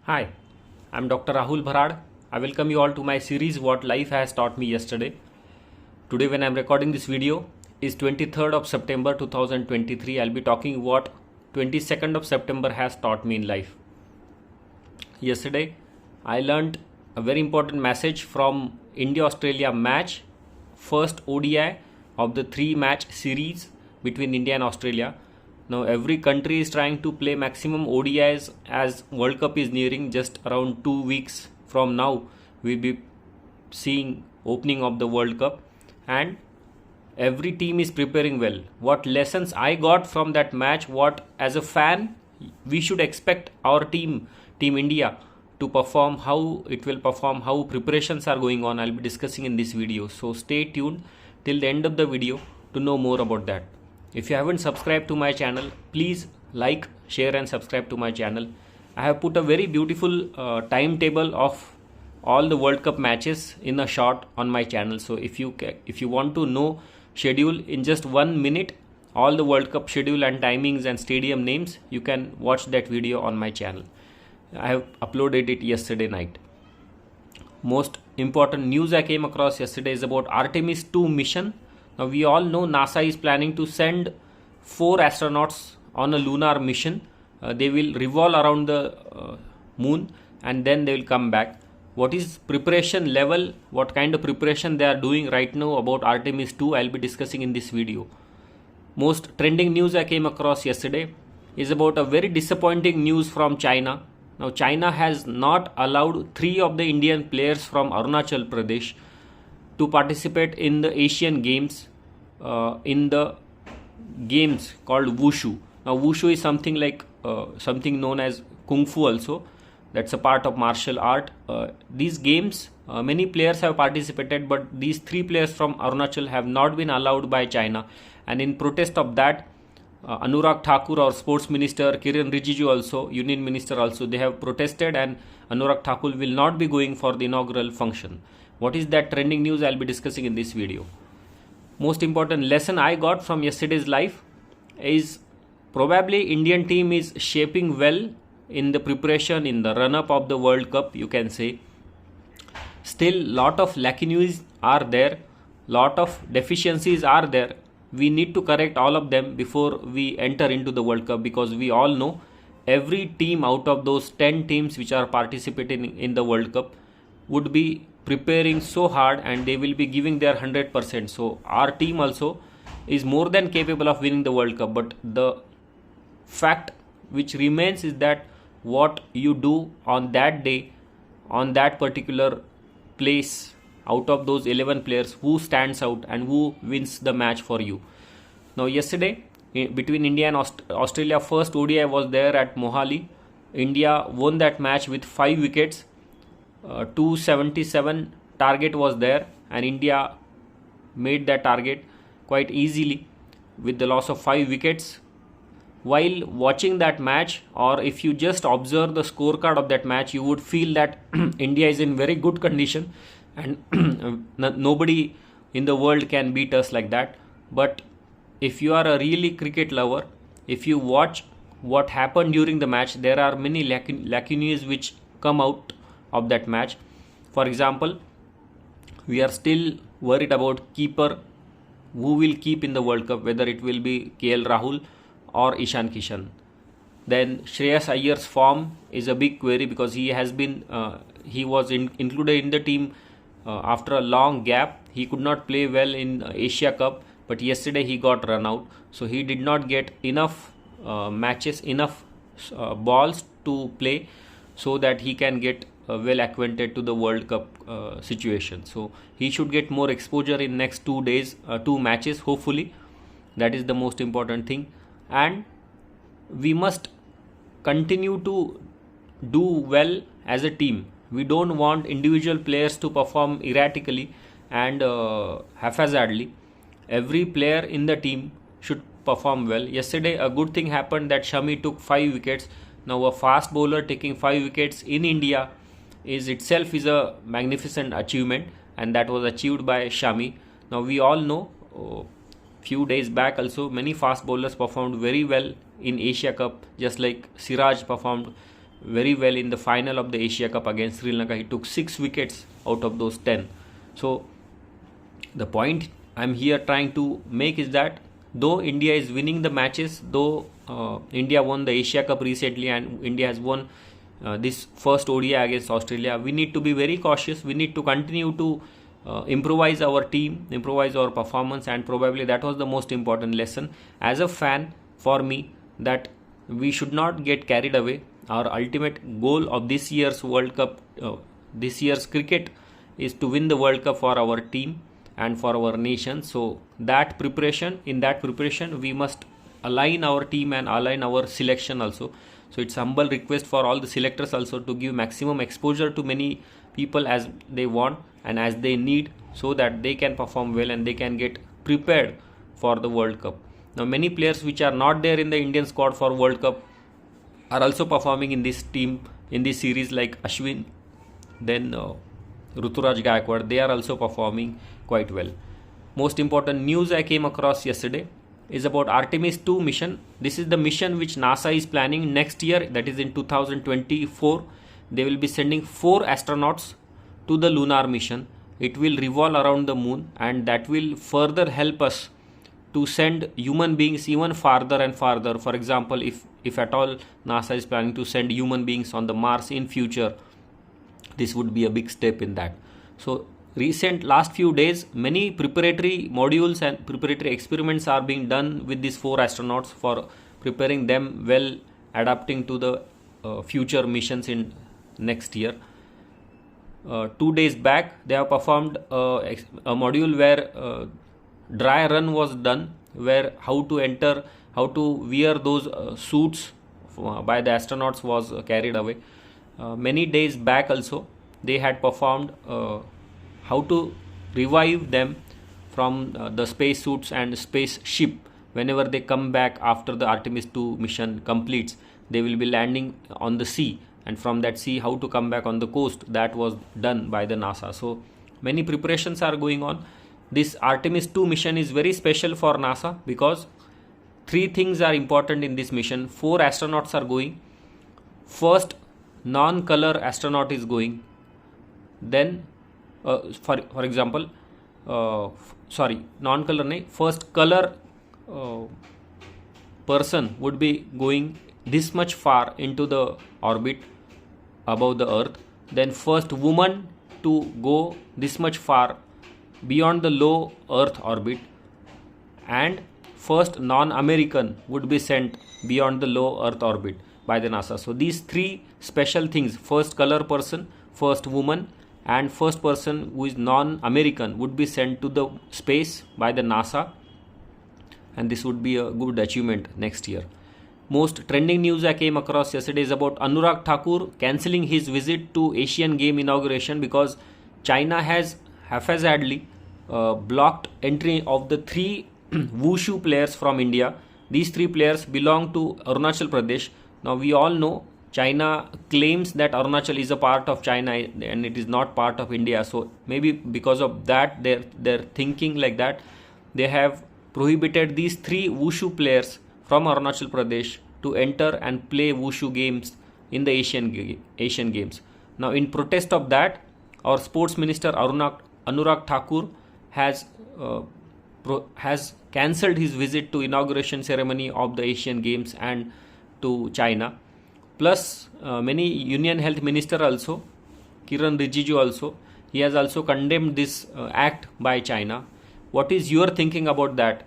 Hi, I'm Dr. Rahul Bharad. I welcome you all to my series What Life Has Taught Me Yesterday. Today when I'm recording this video is 23rd of September 2023. I'll be talking what 22nd of September has taught me in life. Yesterday I learned a very important message from India-Australia match, first ODI of the 3-match series between India and Australia. Now every country is trying to play maximum ODIs as World Cup is nearing. Just around 2 weeks from now we'll be seeing opening of the World Cup, and every team is preparing well. What lessons I got from that match, what as a fan we should expect our team India to perform, how it will perform, how preparations are going on, I'll be discussing in this video. So stay tuned till the end of the video to know more about that. If you haven't subscribed to my channel, please like, share and subscribe to my channel. I have put a very beautiful timetable of all the World Cup matches in a short on my channel. So if you want to know schedule in just 1 minute, all the World Cup schedule and timings and stadium names, you can watch that video on my channel. I have uploaded it yesterday night. Most important news I came across yesterday is about Artemis II mission. Now we all know NASA is planning to send 4 astronauts on a lunar mission. They will revolve around the moon and then they will come back. What is preparation level, what kind of preparation they are doing right now about Artemis II, I'll be discussing in this video. Most trending news I came across yesterday is about a very disappointing news from China. Now China has not allowed 3 of the Indian players from Arunachal Pradesh to participate in the Asian Games, in the games called Wushu. Now Wushu is something like something known as Kung Fu also. That's a part of martial art. These games, many players have participated, but these 3 players from Arunachal have not been allowed by China. And in protest of that, Anurag Thakur, our sports minister, Kiran Rijiju also, union minister also, they have protested, and Anurag Thakur will not be going for the inaugural function. What is that trending news I'll be discussing in this video. Most important lesson I got from yesterday's life is probably Indian team is shaping well in the preparation, in the run-up of the World Cup, you can say. Still lot of lacunae are there, lot of deficiencies are there. We need to correct all of them before we enter into the World Cup, because we all know every team out of those 10 teams which are participating in the World Cup would be preparing so hard and they will be giving their 100%. So our team also is more than capable of winning the World Cup, but the fact which remains is that what you do on that day, on that particular place, out of those 11 players, who stands out and who wins the match for you. Now yesterday between India and Australia, first ODI was there at Mohali. India won that match with 5 wickets. 277 target was there, and India made that target quite easily with the loss of 5 wickets. While watching that match, or if you just observe the scorecard of that match, you would feel that India is in very good condition and nobody in the world can beat us like that. But if you are a really cricket lover, if you watch what happened during the match, there are many lacunae which come out of that match. For example, we are still worried about keeper, who will keep in the World Cup, whether it will be KL Rahul or Ishan Kishan. Then Shreyas Iyer's form is a big query, because he has been he was included in the team after a long gap. He could not play well in Asia Cup, but yesterday he got run out, so he did not get enough matches, enough balls to play so that he can get well acquainted to the World Cup situation. So he should get more exposure in next 2 days, 2 matches hopefully. That is the most important thing. And we must continue to do well as a team. We don't want individual players to perform erratically and haphazardly. Every player in the team should perform well. Yesterday a good thing happened, that Shami took 5 wickets. Now a fast bowler taking 5 wickets in India is itself is a magnificent achievement, and that was achieved by Shami. Now we all know few days back also many fast bowlers performed very well in Asia Cup, just like Siraj performed very well in the final of the Asia Cup against Sri Lanka. He took 6 wickets out of those 10. So the point I'm here trying to make is that though India is winning the matches, though India won the Asia Cup recently and India has won this first ODI against Australia, we need to be very cautious. We need to continue to improvise our team, improvise our performance, and probably that was the most important lesson as a fan for me, that we should not get carried away. Our ultimate goal of this year's World Cup, this year's cricket, is to win the World Cup for our team and for our nation. So in that preparation we must align our team and align our selection also. So it's humble request for all the selectors also to give maximum exposure to many people as they want and as they need, so that they can perform well and they can get prepared for the World Cup. Now many players which are not there in the Indian squad for World Cup are also performing in this team, in this series, like Ashwin, then Ruturaj Gaikwad. They are also performing quite well. Most important news I came across yesterday is about Artemis II mission. This is the mission which NASA is planning next year, that is in 2024. They will be sending 4 astronauts to the lunar mission. It will revolve around the moon, and that will further help us to send human beings even farther and farther. For example, if at all NASA is planning to send human beings on the Mars in future, this would be a big step in that. So last few days, many preparatory modules and preparatory experiments are being done with these 4 astronauts for preparing them well, adapting to the future missions in next year. 2 days back, they have performed a module where dry run was done, where how to wear those suits by the astronauts was carried away. Many days back also, they had performed how to revive them from the space suits and spaceship. Whenever they come back after the Artemis II mission completes, they will be landing on the sea, and from that sea how to come back on the coast, that was done by the NASA. So many preparations are going on. This Artemis II mission is very special for NASA because 3 things are important in this mission. 4 astronauts are going. First, non-color astronaut is going. Then for example, non-color nahi, first color person would be going this much far into the orbit above the earth. Then first woman to go this much far beyond the low earth orbit, and first non-American would be sent beyond the low earth orbit by the NASA. So these 3 special things, first color person, first woman, and first person who is non-American, would be sent to the space by the NASA, and this would be a good achievement next year. Most trending news I came across yesterday is about Anurag Thakur cancelling his visit to Asian Game inauguration because China has haphazardly blocked entry of the 3 Wushu players from India. These 3 players belong to Arunachal Pradesh. Now we all know China claims that Arunachal is a part of China and it is not part of India. So maybe because of that, they're thinking like that. They have prohibited these 3 Wushu players from Arunachal Pradesh to enter and play Wushu games in the Asian Games. Now in protest of that, our sports minister Anurag Thakur has cancelled his visit to inauguration ceremony of the Asian Games and to China. Plus many Union Health Minister also, Kiran Rijiju also, he has also condemned this act by China. What is your thinking about that?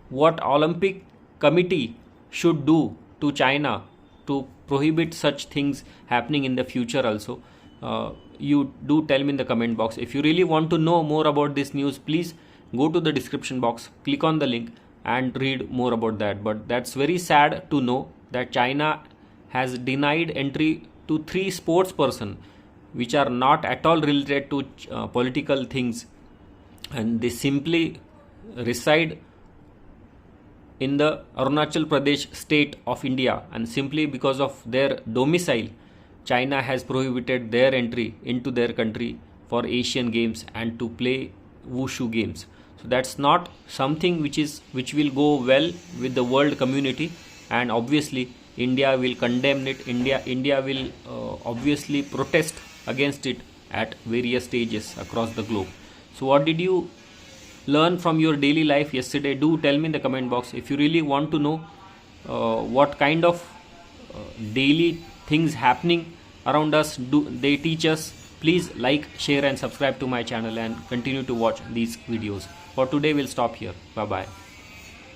What Olympic Committee should do to China to prohibit such things happening in the future also? You do tell me in the comment box. If you really want to know more about this news, please go to the description box, click on the link and read more about that. But that's very sad to know that China has denied entry to 3 sports persons which are not at all related to political things, and they simply reside in the Arunachal Pradesh state of India, and simply because of their domicile, China has prohibited their entry into their country for Asian Games and to play Wushu games. So that's not something which will go well with the world community, and obviously India will condemn it. India will obviously protest against it at various stages across the globe. So what did you learn from your daily life yesterday? Do tell me in the comment box. If you really want to know what kind of daily things happening around us do they teach us, please like, share and subscribe to my channel and continue to watch these videos. For today we'll stop here. Bye bye.